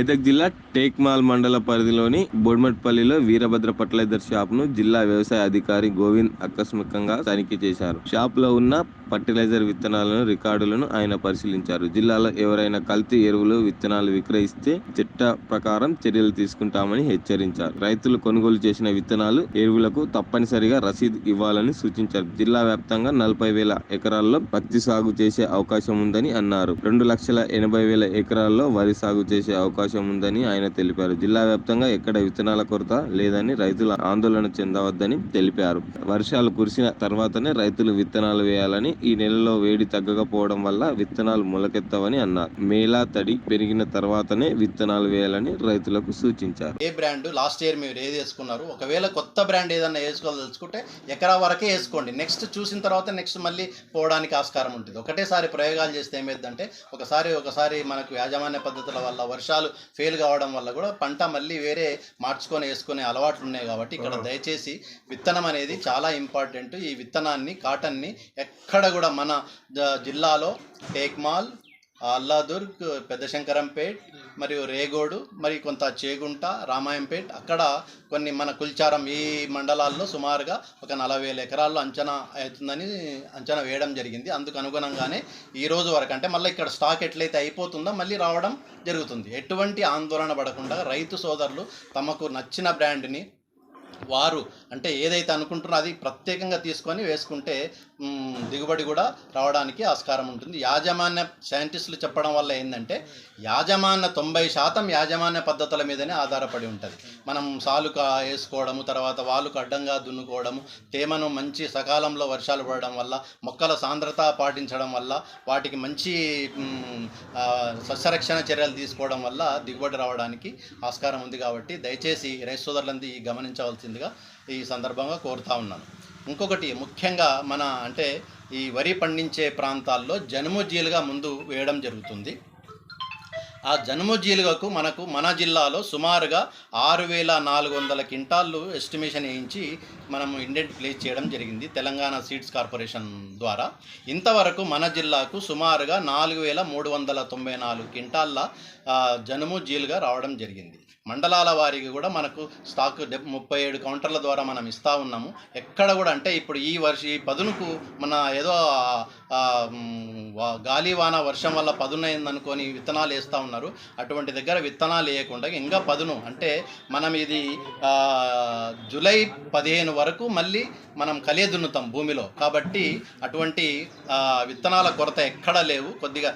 మెదక్ జిల్లా టేక్మాల్ మండల పరిధిలోని బోడ్మట్పల్లిలో వీరభద్ర ఫర్టిలైజర్ షాప్ ను జిల్లా వ్యవసాయ అధికారి గోవింద్ ఆకస్మికంగా తనిఖీ చేశారు. షాప్ లో ఉన్న ఫర్టిలైజర్ విత్తనాలను రికార్డులను ఆయన పరిశీలించారు. జిల్లాలో ఎవరైనా కల్తీ ఎరువులు విత్తనాలు విక్రయిస్తే చట్ట ప్రకారం చర్యలు తీసుకుంటామని హెచ్చరించారు. రైతులు కొనుగోలు చేసిన విత్తనాలు ఎరువులకు తప్పనిసరిగా రసీదు ఇవ్వాలని సూచించారు. జిల్లా వ్యాప్తంగా 40,000 ఎకరాల్లో పత్తి సాగు చేసే అవకాశం ఉందని అన్నారు. 2,80,000 ఎకరాల్లో వరి సాగు చేసే అవకాశం ఉందని ఆయన తెలిపారు. జిల్లా వ్యాప్తంగా ఎక్కడ విత్తనాల కొరత లేదని రైతులు ఆందోళన చెందవద్దని తెలిపారు. వర్షాలు కురిసిన తర్వాతనే రైతులు విత్తనాలు వేయాలని, ఈ నెలలో వేడి తగ్గకపోవడం వల్ల విత్తనాలు మొలకెత్తవని అన్నారు. మేలా తడి పెరిగిన తర్వాతనే విత్తనాలు వేయాలని రైతులకు సూచించారు. ఏ బ్రాండ్ లాస్ట్ ఇయర్ మీరు ఏది వేసుకున్నారు, ఒకవేళ కొత్త బ్రాండ్ ఏదన్నా వేసుకోదలుచుకుంటే ఎకరా వరకే వేసుకోండి. నెక్స్ట్ చూసిన తర్వాత నెక్స్ట్ మళ్ళీ పోవడానికి ఆస్కారం ఉంటుంది. ఒకటేసారి ప్రయోగాలు చేస్తే ఏమైందంటే ఒకసారి మనకు యాజమాన్య పద్ధతుల వల్ల వర్షాలు ఫెయిల్ కావడం వల్ల కూడా పంట మళ్ళీ వేరే వేసుకునే అలవాట్లు ఉన్నాయి. కాబట్టి ఇక్కడ దయచేసి విత్తనం అనేది చాలా ఇంపార్టెంట్. ఈ విత్తనాన్ని కాటన్ని ఎక్కడ కూడా మన జిల్లాలో టేక్మాల్, అల్లాదుర్గ్, పెద్దశంకరంపేట్ మరియు రేగోడు, మరి కొంత చేగుంట, రామాయంపేట్, అక్కడ కొన్ని మన కుల్చారం ఈ మండలాల్లో సుమారుగా ఒక 40,000 ఎకరాల్లో అంచనా వేయడం జరిగింది. అందుకు అనుగుణంగానే ఈ రోజు వరకు అంటే మళ్ళీ ఇక్కడ స్టాక్ ఎట్లయితే అయిపోతుందో మళ్ళీ రావడం జరుగుతుంది. ఎటువంటి ఆందోళన పడకుండా రైతు సోదరులు తమకు నచ్చిన బ్రాండ్ని వారు అంటే ఏదైతే అనుకుంటున్నారో అది ప్రత్యేకంగా తీసుకొని వేసుకుంటే దిగుబడి కూడా రావడానికి ఆస్కారం ఉంటుంది. యాజమాన్య సైంటిస్టులు చెప్పడం వల్ల ఏంటంటే 90% యాజమాన్య పద్ధతుల మీదనే ఆధారపడి ఉంటుంది. మనం సాలుక వేసుకోవడము, తర్వాత వాలుకు అడ్డంగా దున్నుకోవడము, తేమను మంచి సకాలంలో వర్షాలు పడడం వల్ల, మొక్కల సాంద్రత పాటించడం వల్ల, వాటికి మంచి సస్యరక్షణ చర్యలు తీసుకోవడం వల్ల దిగుబడి రావడానికి ఆస్కారం ఉంది. కాబట్టి దయచేసి రైతు సోదరులందరూ గమనించవలసిందిగా ఈ సందర్భంగా కోరుతా ఉన్నాను. ఇంకొకటి ముఖ్యంగా అంటే ఈ వరి పండించే ప్రాంతాల్లో జనుము జీలుగా ముందు వేయడం జరుగుతుంది. ఆ జనుము జీలుగకు మన జిల్లాలో సుమారుగా 6,400 క్వింటాళ్ళు ఎస్టిమేషన్ వేయించి మనం ఇండెంట్ ప్లేస్ చేయడం జరిగింది తెలంగాణ సీడ్స్ కార్పొరేషన్ ద్వారా. ఇంతవరకు మన జిల్లాకు సుమారుగా 4,394 క్వింటాళ్ళ జనుము జీలుగా రావడం జరిగింది. మండలాల వారికి కూడా మనకు స్టాక్ 37 కౌంటర్ల ద్వారా మనం ఇస్తూ ఉన్నాము. ఎక్కడ కూడా అంటే ఇప్పుడు ఈ పదునుకు మన ఏదో గాలివాన వర్షం వల్ల పదునైందనుకొని విత్తనాలు వేస్తూ ఉన్నారు. అటువంటి దగ్గర విత్తనాలు వేయకుండా ఇంకా పదును అంటే మనం ఇది జూలై 15 వరకు మళ్ళీ మనం కలియదున్నుతాం భూమిలో. కాబట్టి అటువంటి విత్తనాల కొరత ఎక్కడ లేవు. కొద్దిగా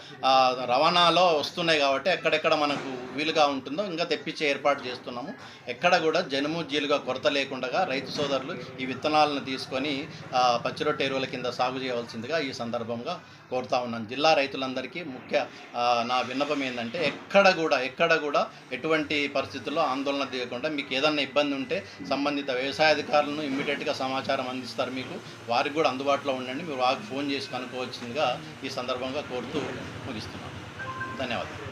రవాణాలో వస్తున్నాయి కాబట్టి ఎక్కడెక్కడ మనకు వీలుగా ఉంటుందో ఇంకా తెప్పించే ఏర్పాటు చేస్తున్నాము. ఎక్కడ కూడా జనుము జీలుగా కొరత లేకుండా రైతు సోదరులు ఈ విత్తనాలను తీసుకొని పచ్చిరొట్టె ఎరువుల కింద సాగు చేయవలసిందిగా ఈ సందర్భంగా కోరుతా ఉన్నాను. జిల్లా రైతులందరికీ నా విన్నపం ఏంటంటే ఎక్కడ కూడా ఎటువంటి పరిస్థితుల్లో ఆందోళన దిగకుండా మీకు ఏదన్నా ఇబ్బంది ఉంటే సంబంధిత వ్యవసాయ అధికారులను ఇమ్మీడియట్గా సమాచారం అందిస్తారు. మీకు వారికి కూడా అందుబాటులో ఉండండి. మీరు వారికి ఫోన్ చేసి కనుక్కోవాల్సిందిగా ఈ సందర్భంగా కోరుతూ ముగిస్తున్నాను. ధన్యవాదాలు.